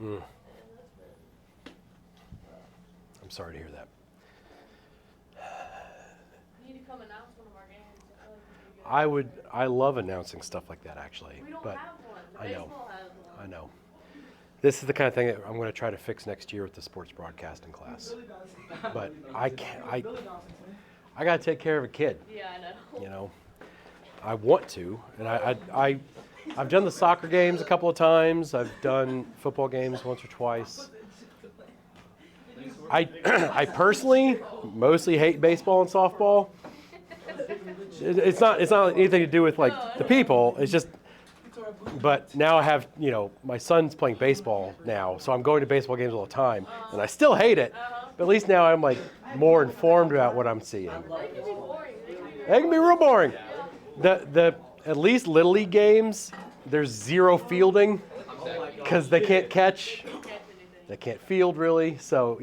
I'm sorry to hear that. You need to come announce one of our games. I love announcing stuff like that, actually. We don't but have one. I know. Baseball has one. I know. This is the kind of thing that I'm going to try to fix next year with the sports broadcasting class. But I can't. I got to take care of a kid. Yeah, I know. You know, I want to, and I've done the soccer games a couple of times. I've done football games once or twice. I personally mostly hate baseball and softball. It's not anything to do with like the people. It's just. But now I have, my son's playing baseball now, so I'm going to baseball games all the time, and I still hate it. But at least now I'm like more informed about what I'm seeing. They can be boring. They can be real boring. The at least Little League games, there's zero fielding because they can't catch, they can't field really, so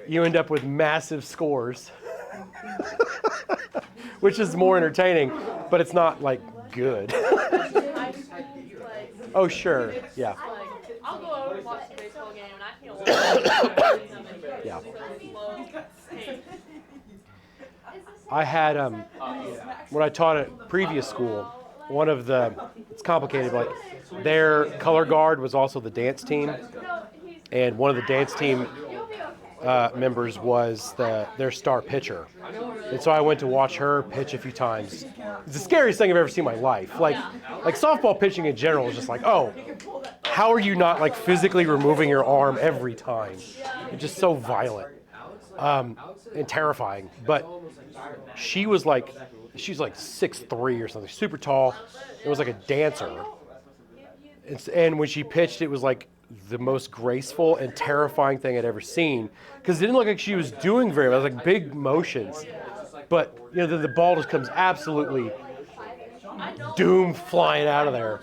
you end up with massive scores, which is more entertaining, but it's not like good. Oh, sure. Yeah. I'll go over and watch the baseball game, and I can't watch Yeah. it. I had, when I taught at previous school, it's complicated, like their color guard was also the dance team. And one of the dance team members was their star pitcher. And so I went to watch her pitch a few times. It's the scariest thing I've ever seen in my life. Like softball pitching in general is just like, oh, how are you not like physically removing your arm every time? It's just so violent and terrifying. But she's like 6'3" or something, super tall. It was like a dancer. And when she pitched, it was like the most graceful and terrifying thing I'd ever seen, because it didn't look like she was doing very well. It was like big motions, but the ball just comes absolutely doomed flying out of there.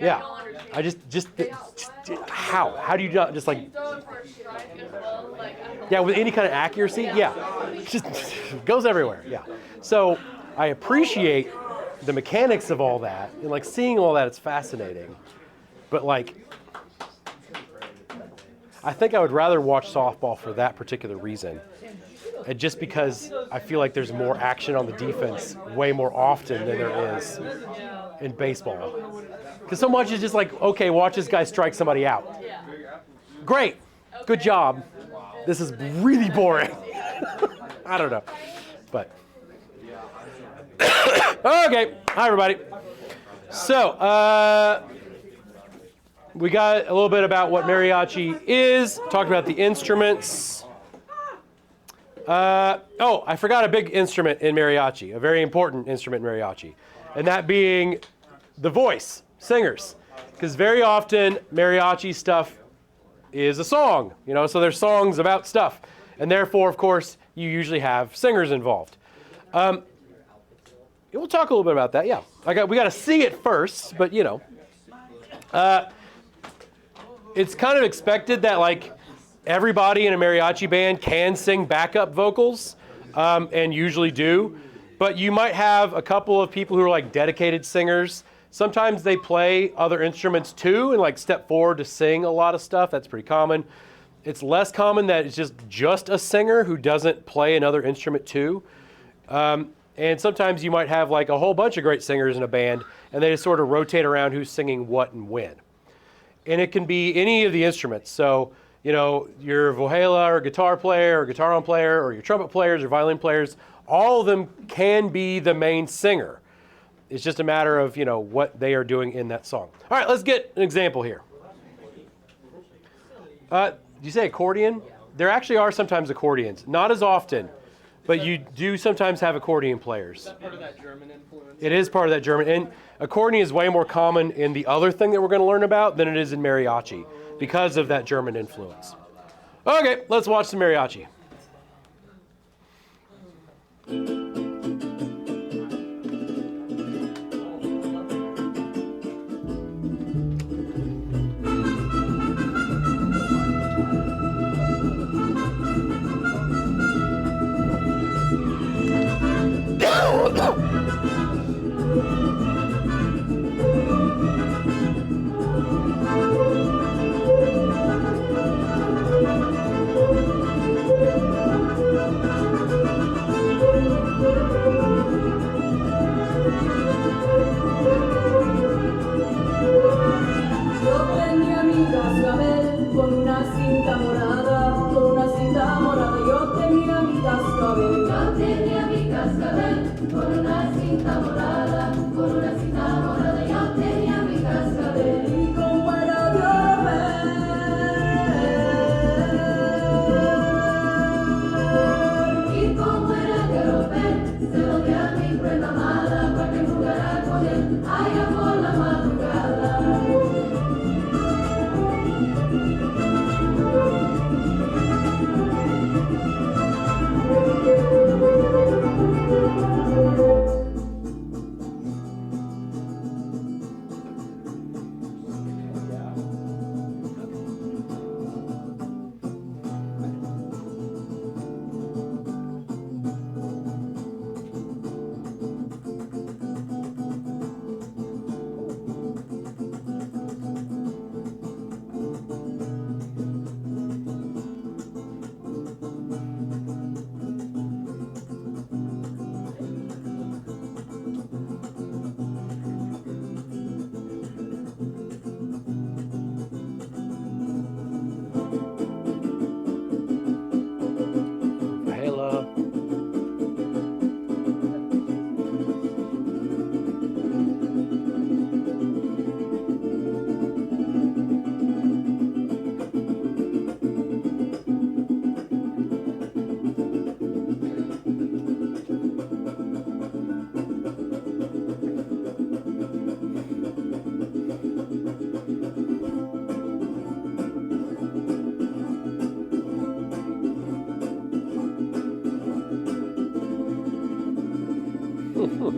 Yeah, I just how do you not just like, yeah, with any kind of accuracy, yeah, it just goes everywhere. Yeah, so I appreciate the mechanics of all that, and like seeing all that, it's fascinating. But like, I think I would rather watch softball for that particular reason. And just because I feel like there's more action on the defense way more often than there is in baseball. Because so much is just like, okay, watch this guy strike somebody out. Great, good job. This is really boring. I don't know, but. Okay, hi everybody. So, we got a little bit about what mariachi is, talked about the instruments. I forgot a big instrument in mariachi, a very important instrument in mariachi, and that being the voice, singers. Because very often mariachi stuff is a song, so there's songs about stuff. And therefore, of course, you usually have singers involved. We'll talk a little bit about that, yeah. We got to see it first, but it's kind of expected that like everybody in a mariachi band can sing backup vocals, and usually do. But you might have a couple of people who are like dedicated singers. Sometimes they play other instruments too and like step forward to sing a lot of stuff. That's pretty common. It's less common that it's just a singer who doesn't play another instrument too. And sometimes you might have like a whole bunch of great singers in a band, and they just sort of rotate around who's singing what and when. And it can be any of the instruments. So, your vihuela or guitar player or guitarron player or your trumpet players or violin players, all of them can be the main singer. It's just a matter of, what they are doing in that song. All right, let's get an example here. Did you say accordion? There actually are sometimes accordions. Not as often. But you do sometimes have accordion players. Is that part of that German influence? It is part of that German. And accordion is way more common in the other thing that we're going to learn about than it is in mariachi because of that German influence. Okay, let's watch some mariachi. It's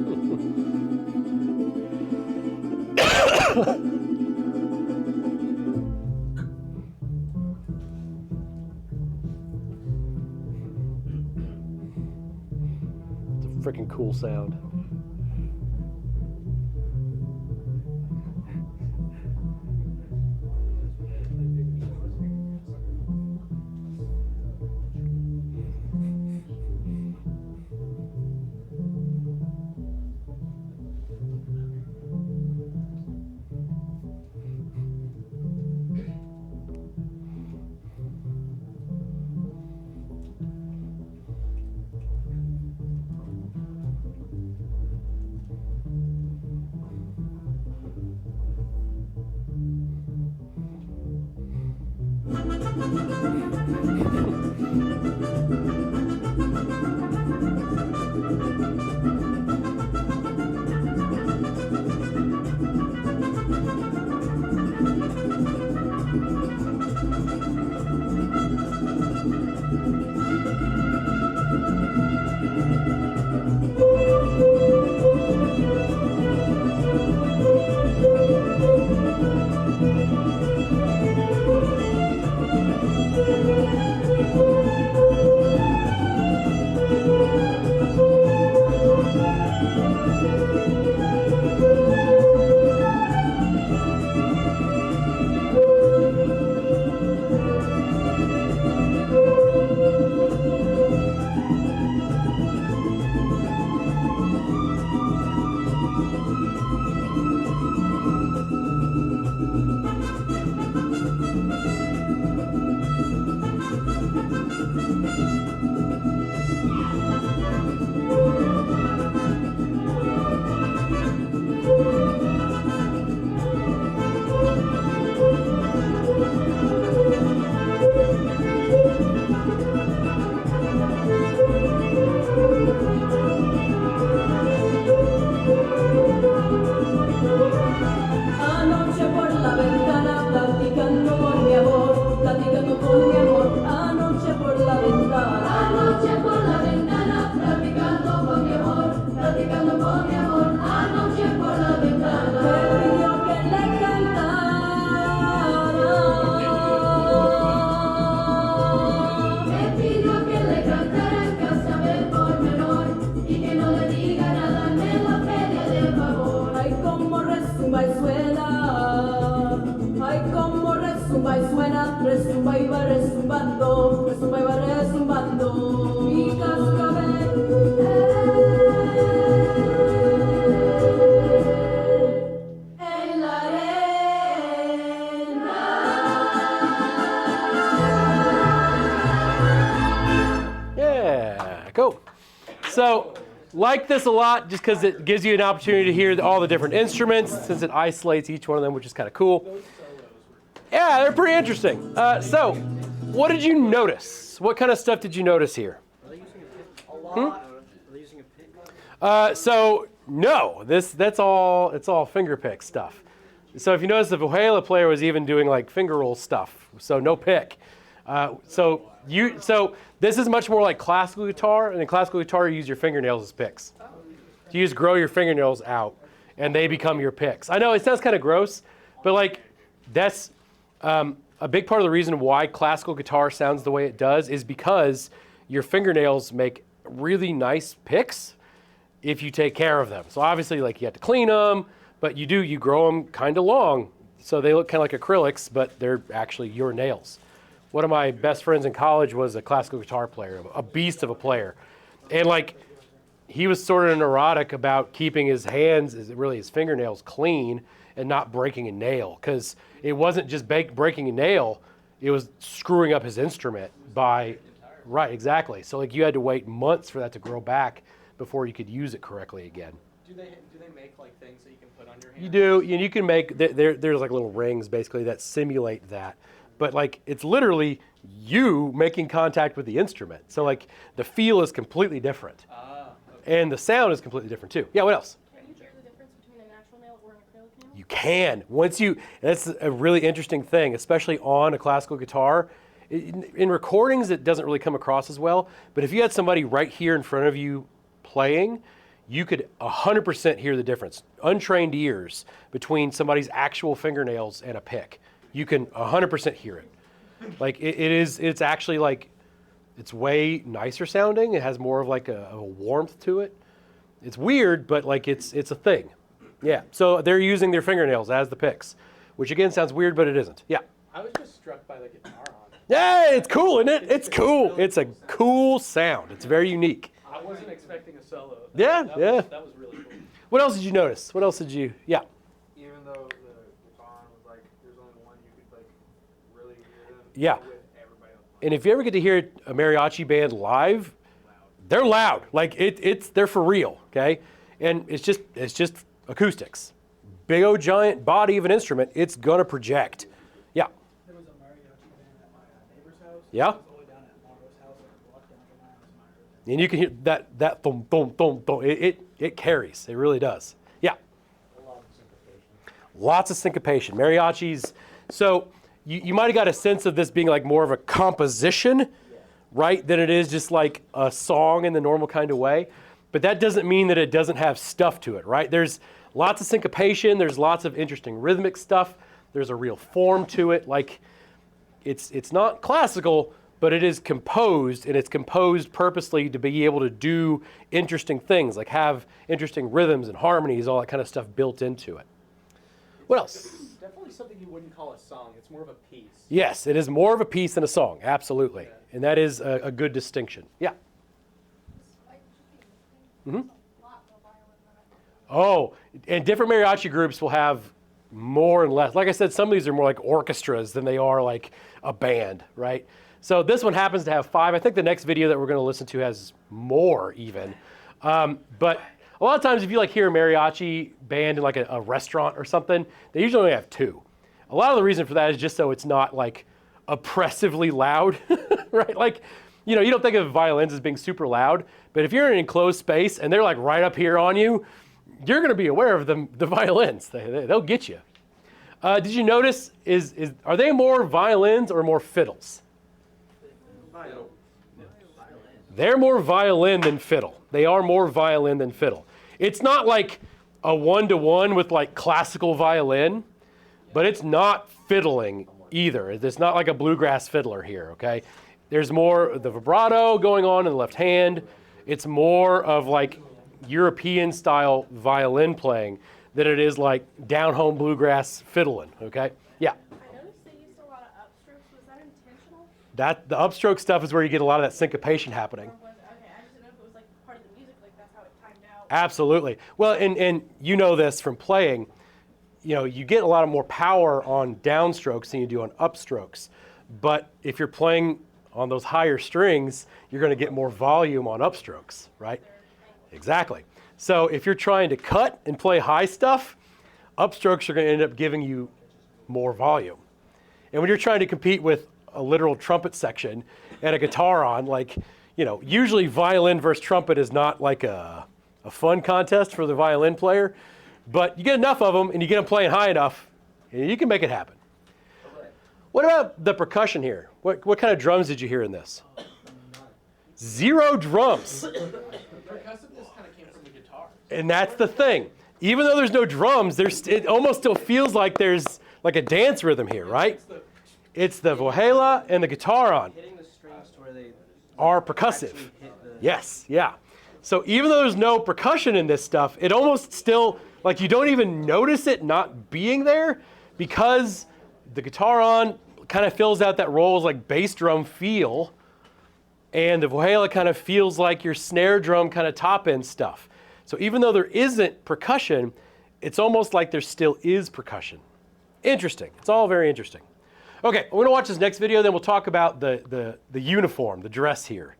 a freaking cool sound. Resumba y va resumbando, resumba y va resumbando mi cascabel. En la arena. Yeah, cool. So, like this a lot just because it gives you an opportunity to hear all the different instruments since it isolates each one of them, which is kind of cool. Yeah, they're pretty interesting. So, what did you notice? What kind of stuff did you notice here? Are they using a pick? A lot. Are they using a pick? So no, it's all finger pick stuff. So if you notice, the Vihuela player was even doing like finger roll stuff. So no pick. So this is much more like classical guitar, and in classical guitar you use your fingernails as picks. You just grow your fingernails out, and they become your picks. I know it sounds kind of gross, but like that's a big part of the reason why classical guitar sounds the way it does is because your fingernails make really nice picks if you take care of them. So obviously, like, you have to clean them, but you grow them kind of long, so they look kind of like acrylics, but they're actually your nails. One of my best friends in college was a classical guitar player, a beast of a player, and like he was sort of neurotic about keeping his hands, really his fingernails, clean and not breaking a nail, because it wasn't just breaking a nail, it was screwing up his instrument by, right, exactly. So like you had to wait months for that to grow back before you could use it correctly again. Do they make like things that you can put on your hand? You do, and you can make, there's like little rings basically that simulate that. But like it's literally you making contact with the instrument. So like the feel is completely different. Okay. And the sound is completely different too. Yeah, what else? Can you tell the difference between a natural nail or an acrylic nail? You can. That's a really interesting thing, especially on a classical guitar. In recordings, it doesn't really come across as well. But if you had somebody right here in front of you playing, you could 100% hear the difference. Untrained ears between somebody's actual fingernails and a pick. You can 100% hear it. Like it's actually like, it's way nicer sounding. It has more of like a warmth to it. It's weird, but like it's a thing. Yeah, so they're using their fingernails as the picks, which again sounds weird, but it isn't. Yeah. I was just struck by the guitar on it. Yeah, it's cool, isn't it? It's cool. It's a cool sound. It's very unique. I wasn't expecting a solo. Yeah. That was really cool. What else did you notice? What else did you, yeah. Even though the guitar was like, there's only one you could like really hear them Yeah. with everybody else. And if you ever get to hear a mariachi band live, they're loud. Like they're for real, okay? And it's just acoustics. Big old giant body of an instrument, it's gonna project. Yeah. There was a mariachi band at my neighbor's house. Yeah. It was all the way down at Mario's house. I walked down to mine, and my And you can hear that thump, thump, thump, thump. It carries. It really does. Yeah. Lots of syncopation. Mariachis. So you might have got a sense of this being like more of a composition, right, than it is just like a song in the normal kind of way. But that doesn't mean that it doesn't have stuff to it, right? There's lots of syncopation. There's lots of interesting rhythmic stuff. There's a real form to it. Like it's not classical, but it is composed, and it's composed purposely to be able to do interesting things, like have interesting rhythms and harmonies, all that kind of stuff built into it. What else? Definitely something you wouldn't call a song. It's more of a piece. Yes, it is more of a piece than a song, absolutely. And that is a good distinction. Yeah. Mm-hmm. Oh, and different mariachi groups will have more and less. Like I said, some of these are more like orchestras than they are like a band, right? So this one happens to have 5. I think the next video that we're going to listen to has more even. But a lot of times if you like hear a mariachi band in like a restaurant or something, they usually only have 2. A lot of the reason for that is just so it's not like oppressively loud, right? Like, you know, you don't think of violins as being super loud, but if you're in an enclosed space and they're like right up here on you, you're going to be aware of the violins. They'll get you. Did you notice, are they more violins or more fiddles? They're more violin than fiddle. They are more violin than fiddle. It's not like a 1-to-1 with like classical violin, but it's not fiddling either. It's not like a bluegrass fiddler here, okay? There's more of the vibrato going on in the left hand. It's more of like European style violin playing than it is like down-home bluegrass fiddling, okay? Yeah. I noticed they used a lot of upstrokes. Was that intentional? The upstroke stuff is where you get a lot of that syncopation happening. Okay, I just didn't know if it was like part of the music, like that's how it timed out. Absolutely. Well, and you know this from playing, you know, you get a lot of more power on downstrokes than you do on upstrokes. But if you're playing on those higher strings, you're going to get more volume on upstrokes, right? Exactly. So if you're trying to cut and play high stuff, upstrokes are going to end up giving you more volume. And when you're trying to compete with a literal trumpet section and a guitar on, like, you know, usually violin versus trumpet is not like a fun contest for the violin player, but you get enough of them and you get them playing high enough, and you can make it happen. What about the percussion here? What kind of drums did you hear in this? 0 drums. Percussiveness kind of came from the guitar. And that's the thing. Even though there's no drums, it almost still feels like there's like a dance rhythm here, right? It's the vohela and the guitar on Hitting the strings to where they are percussive. hit the... Yes, yeah. So even though there's no percussion in this stuff, it almost still, like you don't even notice it not being there because the guitar on kind of fills out that role as like bass drum feel, and the vohela kind of feels like your snare drum kind of top end stuff. So even though there isn't percussion, it's almost like there still is percussion. Interesting. It's all very interesting. Okay, we're gonna watch this next video, then we'll talk about the uniform, the dress here.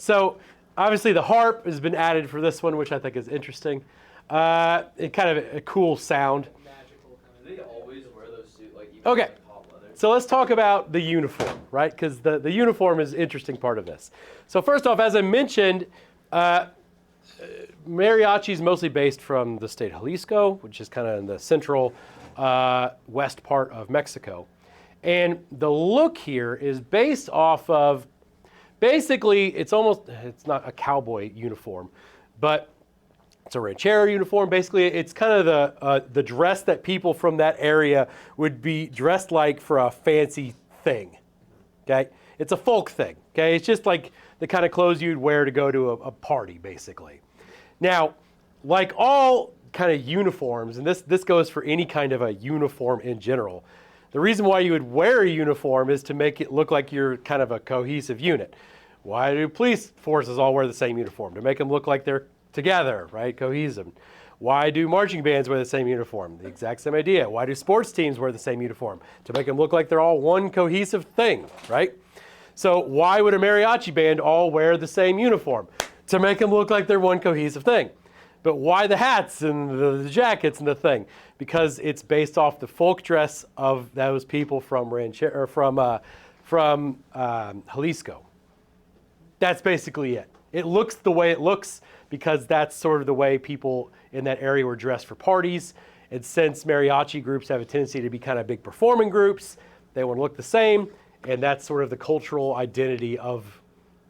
So obviously the harp has been added for this one, which I think is interesting. It kind of a cool sound. Magical kind Do they always wear those suits, like even Okay. like hot weather? So let's talk about the uniform, right? Because the uniform is an interesting part of this. So first off, as I mentioned, mariachi is mostly based from the state of Jalisco, which is kind of in the central west part of Mexico. And the look here is based off of, basically, it's not a cowboy uniform, but it's a ranchero uniform. Basically, it's kind of the dress that people from that area would be dressed like for a fancy thing, okay? It's a folk thing, okay? It's just like the kind of clothes you'd wear to go to a party, basically. Now, like all kind of uniforms, and this goes for any kind of a uniform in general, the reason why you would wear a uniform is to make it look like you're kind of a cohesive unit. Why do police forces all wear the same uniform? To make them look like they're together, right? Cohesive. Why do marching bands wear the same uniform? The exact same idea. Why do sports teams wear the same uniform? To make them look like they're all one cohesive thing, right? So why would a mariachi band all wear the same uniform? To make them look like they're one cohesive thing. But why the hats and the jackets and the thing? Because it's based off the folk dress of those people from Jalisco. That's basically it. It looks the way it looks because that's sort of the way people in that area were dressed for parties. And since mariachi groups have a tendency to be kind of big performing groups, they want to look the same. And that's sort of the cultural identity of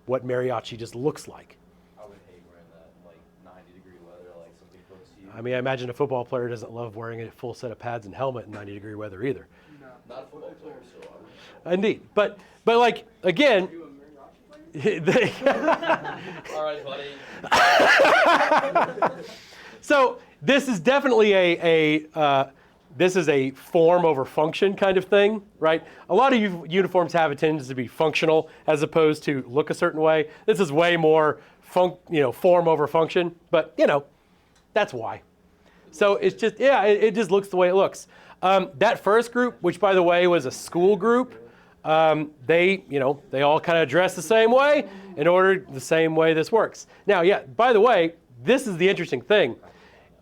what mariachi just looks like. I would hate wearing that, like 90-degree weather, like something close to you. I mean, I imagine a football player doesn't love wearing a full set of pads and helmet in 90-degree weather either. Not a football player, so I would. Indeed. But like, again, All right, buddy. so this is definitely this is a form over function kind of thing, right? A lot of uniforms have a tendency to be functional as opposed to look a certain way. This is way more form over function, but that's why. So it's just, it just looks the way it looks. That first group, which by the way was a school group, they all kind of dress the same way in order the same way this works. Now, by the way, this is the interesting thing.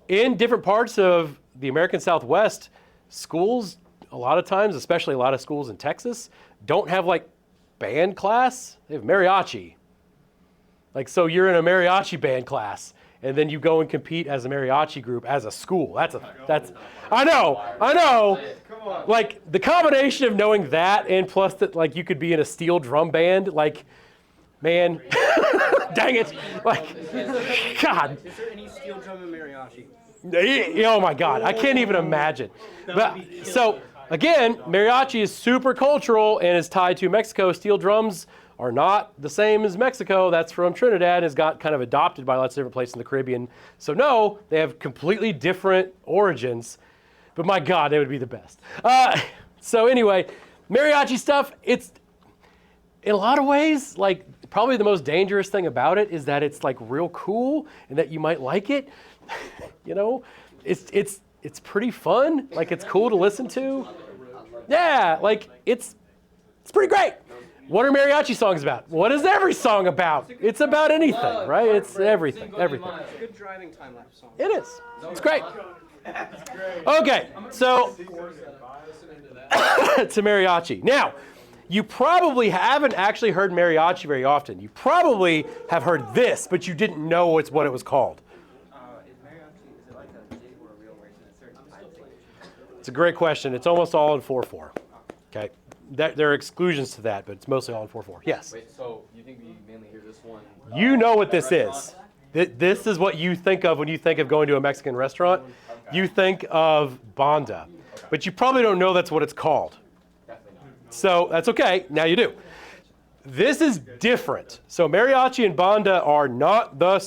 In different parts of the American Southwest, schools, a lot of times, especially a lot of schools in Texas, don't have like band class. They have mariachi. Like, so you're in a mariachi band class, and then you go and compete as a mariachi group as a school. That's I know. Like the combination of knowing that and plus that like you could be in a steel drum band, like, man, dang it, like, God. Is there any steel drum in mariachi? Oh my God, I can't even imagine. But so again, mariachi is super cultural and is tied to Mexico. Steel drums are not the same as Mexico. That's from Trinidad, has got kind of adopted by lots of different places in the Caribbean. So no, they have completely different origins, but my God, they would be the best. So anyway, mariachi stuff, it's in a lot of ways, like probably the most dangerous thing about it is that it's like real cool and that you might like it. It's pretty fun. Like it's cool to listen to. Yeah, like it's pretty great. What are mariachi songs about? What is every song about? It's about anything, right? It's everything. It's a good driving time-lapse song. It is. It's great. Okay, so to mariachi. Now, you probably haven't actually heard mariachi very often. You probably have heard this, but you didn't know what it was called. Is it like a jig or a real race in a certain time? It's a great question. It's almost all in 4/4. Okay, there are exclusions to that, but it's mostly all in 4/4. Yes. Wait, so you think we mainly hear this one? You know what this is. This is what you think of when you think of going to a Mexican restaurant. You think of banda, but you probably don't know that's what it's called. So that's okay. Now you do. This is different. So mariachi and banda are not the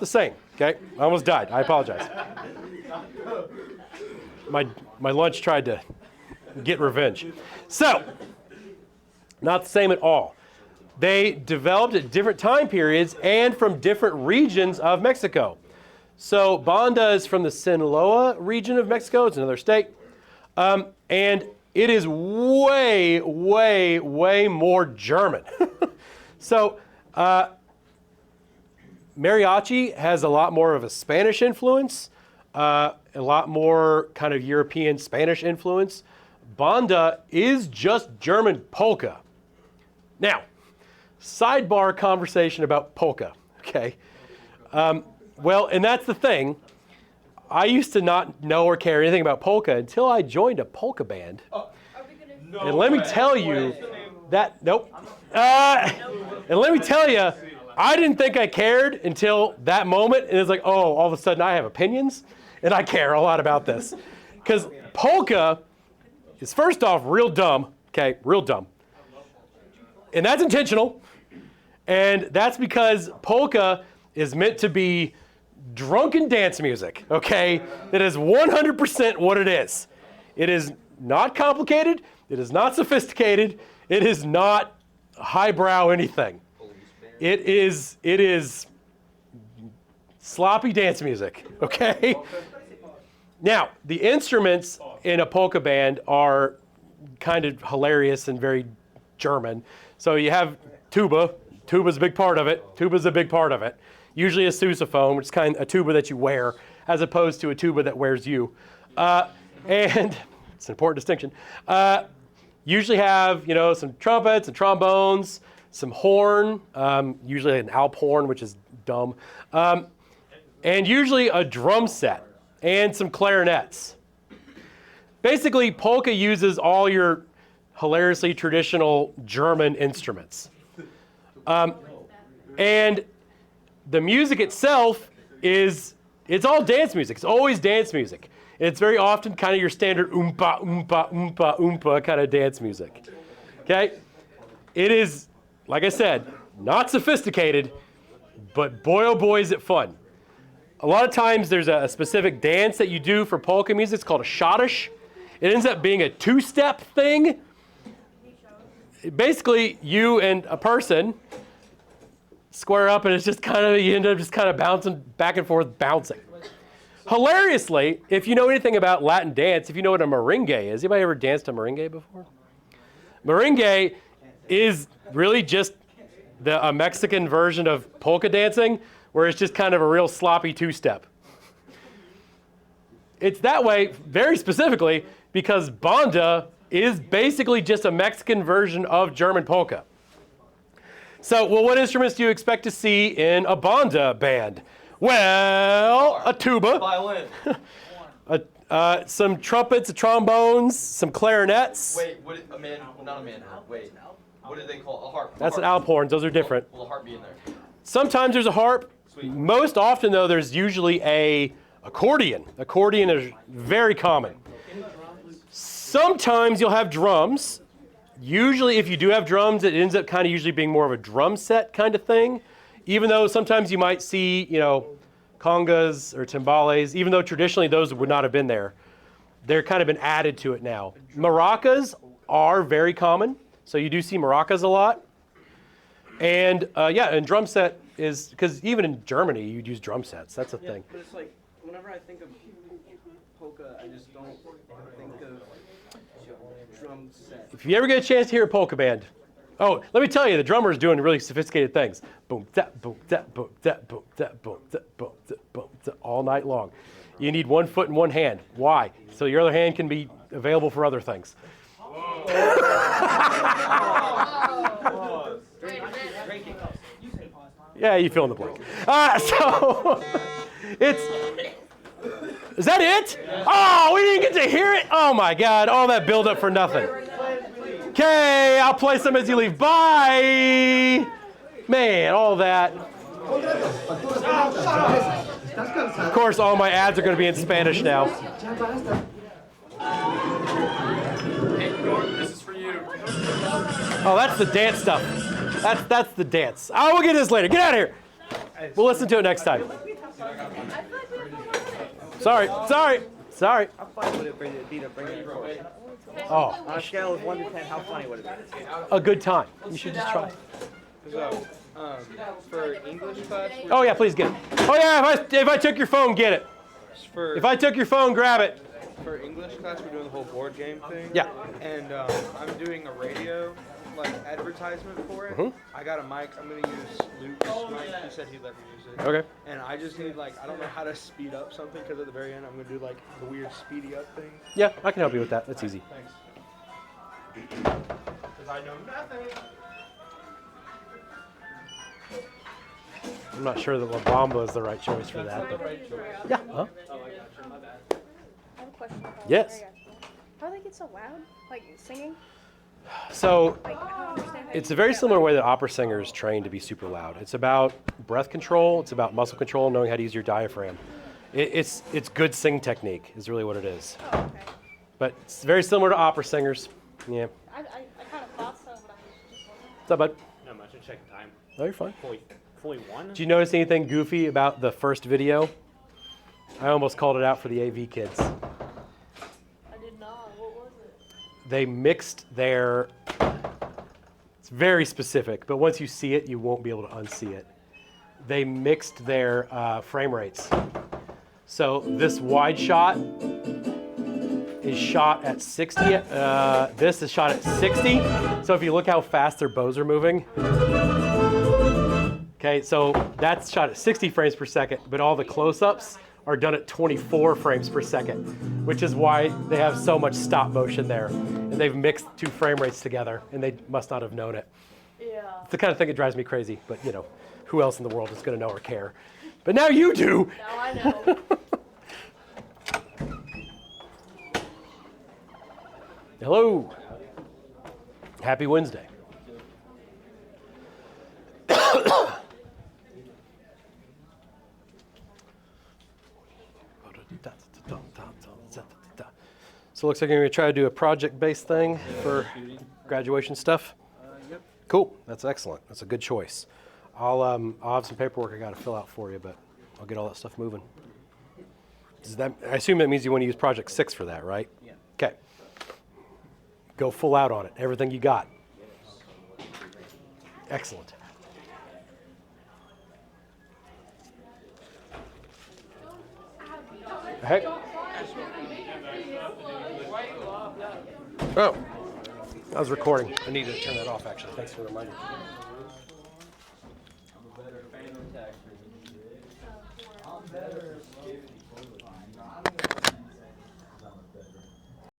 same. Okay, I almost died. I apologize. My lunch tried to get revenge. So, not the same at all. They developed at different time periods and from different regions of Mexico. So banda is from the Sinaloa region of Mexico. It's another state. And it is way, way, way more German. So Mariachi has a lot more of a Spanish influence, a lot more kind of European Spanish influence. Banda is just German polka. Now, sidebar conversation about polka, okay? Well, and that's the thing. I used to not know or care anything about polka until I joined a polka band. And let me tell you that, nope. And let me tell you, I didn't think I cared until that moment. And it's like, oh, all of a sudden I have opinions and I care a lot about this. Because polka is first off real dumb, okay, real dumb. And that's intentional. And that's because polka is meant to be drunken dance music, okay? That is 100% what it is. It is not complicated. It is not sophisticated. It is not highbrow anything. It is sloppy dance music, okay? Now, the instruments in a polka band are kind of hilarious and very German. So you have tuba. Tuba's a big part of it. Tuba's a big part of it. Usually a sousaphone, which is kind of a tuba that you wear, as opposed to a tuba that wears you. And it's an important distinction. Usually have, some trumpets and trombones, some horn, usually an alp horn, which is dumb, and usually a drum set and some clarinets. Basically, polka uses all your hilariously traditional German instruments. And the music itself it's all dance music. It's always dance music. And it's very often kind of your standard oompa, oompa, oompa, oompa kind of dance music. Okay? It is, like I said, not sophisticated, but boy oh boy is it fun. A lot of times there's a specific dance that you do for polka music. It's called a schottisch. It ends up being a two-step thing. Basically, you and a person square up, and it's just you end up just kind of bouncing back and forth, bouncing. Hilariously, if you know anything about Latin dance, if you know what a merengue is, anybody ever danced a merengue before? Merengue is really just a Mexican version of polka dancing, where it's just kind of a real sloppy two-step. It's that way very specifically because banda is basically just a Mexican version of German polka. So, well, what instruments do you expect to see in a banda band? Well, a tuba, Violin. some trumpets, trombones, some clarinets. Wait, not a man. Wait, what do they call a harp? That's an alp horn. Those are different. Will a harp be in there? Sometimes there's a harp. Sweet. Most often, though, there's usually a accordion. Accordion is very common. Sometimes you'll have drums. Usually, if you do have drums, it ends up kind of usually being more of a drum set kind of thing. Even though sometimes you might see, congas or timbales, even though traditionally those would not have been there. They're kind of been added to it now. Maracas are very common. So you do see maracas a lot. And and drum set is, because even in Germany, you'd use drum sets. That's a thing. But it's like, whenever I think of polka, I just don't think of drum set. If you ever get a chance to hear a polka band, let me tell you, the drummer is doing really sophisticated things. Boom, da, boom, da, boom, da, boom, da, boom, da, boom, da, boom, da, all night long. You need one foot and one hand. Why? So your other hand can be available for other things. Yeah, you fill in the blank. Is that it? Oh, we didn't get to hear it? Oh my God, all that build up for nothing. Okay, I'll play some as you leave. Bye. Man, all that. Of course, all my ads are going to be in Spanish now. This is for you. Oh, that's the dance stuff. That's the dance. Oh, we'll get this later. Get out of here. We'll listen to it next time. Sorry. How funny would it be to bring it in? Oh, On a scale of 1 to 10, how funny would it be? a good time. You should just try. So, for English class, Oh yeah, please get it. Oh yeah, if I took your phone, get it. If I took your phone, grab it. for English class, we're doing the whole board game thing. Yeah. And I'm doing a radio like advertisement for it. Mhm. I got a mic. I'm gonna use Luke's mic. He said he'd let me use it. Okay. And I just need like I don't know how to speed up something because at the very end I'm gonna do like the weird speedy up thing. Yeah, I can help you with that. That's easy. Thanks. Because I know nothing. I'm not sure that La Bamba is the right choice for that, but yeah. Huh? I have a question about Yes. how do they get so loud? Like singing? So Like I don't understand how it's you a very get that similar loud. way that opera singers train to be super loud. It's about breath control. It's about muscle control, knowing how to use your diaphragm. It's good sing technique is really what it is. Oh, okay. But it's very similar to opera singers. Yeah. I kind of thought so, but I was just wondering. What's up, bud? Not much. I'm checking time. Oh, you're fine. 41? Did you notice anything goofy about the first video? I almost called it out for the AV kids. I did not. What was it? They mixed their, it's very specific, but once you see it, you won't be able to unsee it. They mixed their frame rates. So this wide shot is shot at 60. This is shot at 60. So if you look how fast their bows are moving. Okay, so that's shot at 60 frames per second, but all the close-ups are done at 24 frames per second, which is why they have so much stop motion there. And they've mixed two frame rates together, and they must not have known it. Yeah. It's the kind of thing that drives me crazy, but you know, who else in the world is going to know or care? But now you do! Now I know. Hello. Happy Wednesday. So it looks like you're going to try to do a project-based thing for graduation stuff. Yep. Cool. That's excellent. That's a good choice. I'll have some paperwork I got to fill out for you, but I'll get all that stuff moving. I assume that means you want to use Project 6 for that, right? Yeah. Okay. Go full out on it. Everything you got. Excellent. Hey. Oh, I was recording. I need to turn that off, actually. Thanks for the reminder. I'm a better fan of tax. I'm better.